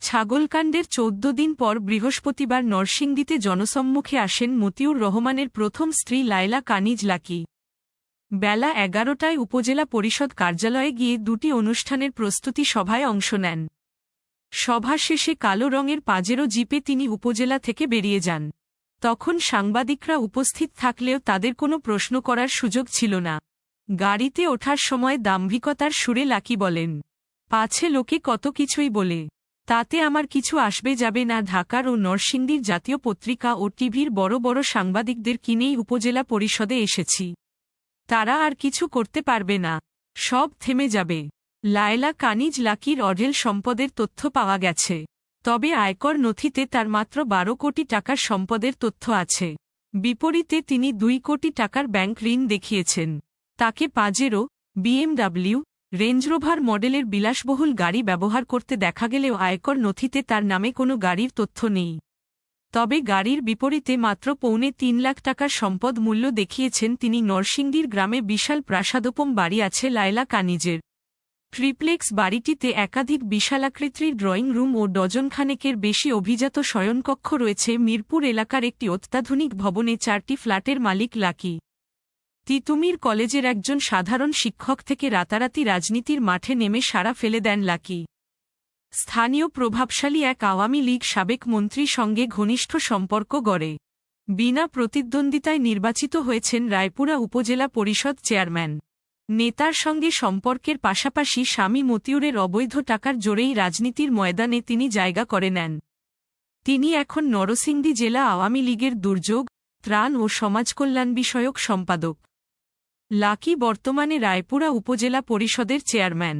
ছাগলকাণ্ডের ১৪ দিন পর বৃহস্পতিবার নরসিংদীতে জনসম্মুখে আসেন মতিউর রহমানের প্রথম স্ত্রী লায়লা কানিজ লাকি। বেলা ১১টায় উপজেলা পরিষদ কার্যালয়ে গিয়ে দুটি অনুষ্ঠানের প্রস্তুতি সভায় অংশ নেন। সভা শেষে কালো রঙের পাজেরো জিপে তিনি উপজেলা থেকে বেরিয়ে যান। তখন সাংবাদিকরা উপস্থিত থাকলেও তাদের কোনো প্রশ্ন করার সুযোগ ছিল না। গাড়িতে ওঠার সময় দাম্ভিকতার সুরে লাকি বলেন, পাছে লোকে কত কিছুই বলে, তাতে আমার কিছু আসবে যাবে না। ঢাকার ও নরসিংদীর জাতীয় পত্রিকা ও টিভির বড় বড় সাংবাদিকদের কিনেই উপজেলা পরিষদে এসেছি। তারা আর কিছু করতে পারবে না, সব থেমে যাবে। লায়লা কানিজ লাকির অঢেল সম্পদের তথ্য পাওয়া গেছে, তবে আয়কর নথিতে তার মাত্র ১২ কোটি টাকার সম্পদের তথ্য আছে। বিপরীতে তিনি ২ কোটি টাকার ব্যাংক ঋণ দেখিয়েছেন। তাকে পাজেরো, বিএমডব্লিউ, রেঞ্জরোভার মডেলের বিলাসবহুল গাড়ি ব্যবহার করতে দেখা গেলেও আয়কর নথিতে তার নামে কোনো গাড়ির তথ্য নেই। তবে গাড়ির বিপরীতে মাত্র ৩.৫ লাখ টাকার সম্পদ মূল্য দেখিয়েছেন তিনি। নরসিংদীর গ্রামে বিশাল প্রাসাদোপম বাড়ি আছে লায়লা কানিজের। ট্রিপ্লেক্স বাড়িটিতে একাধিক বিশালাকৃতির ড্রয়িং রুম ও ডজনখানেকের বেশি অভিজাত শয়নকক্ষ রয়েছে। মিরপুর এলাকার একটি অত্যাধুনিক ভবনে ৪টি ফ্ল্যাটের মালিক লাকি। তিতুমির কলেজের একজন সাধারণ শিক্ষক থেকে রাতারাতি রাজনীতির মাঠে নেমে সাড়া ফেলে দেন লাকি। স্থানীয় প্রভাবশালী এক আওয়ামী লীগ সাবেক মন্ত্রীর সঙ্গে ঘনিষ্ঠ সম্পর্ক গড়ে বিনা প্রতিদ্বন্দ্বিতায় নির্বাচিত হয়েছেন রায়পুরা উপজেলা পরিষদ চেয়ারম্যান। নেতার সঙ্গে সম্পর্কের পাশাপাশি স্বামী মতিউরের অবৈধ টাকার জোরেই রাজনীতির ময়দানে তিনি জায়গা করে নেন। তিনি এখন নরসিংদী জেলা আওয়ামী লীগের দুর্যোগ, ত্রাণ ও সমাজকল্যাণ বিষয়ক সম্পাদক। লাকি বর্তমানে রায়পুরা উপজেলা পরিষদের চেয়ারম্যান।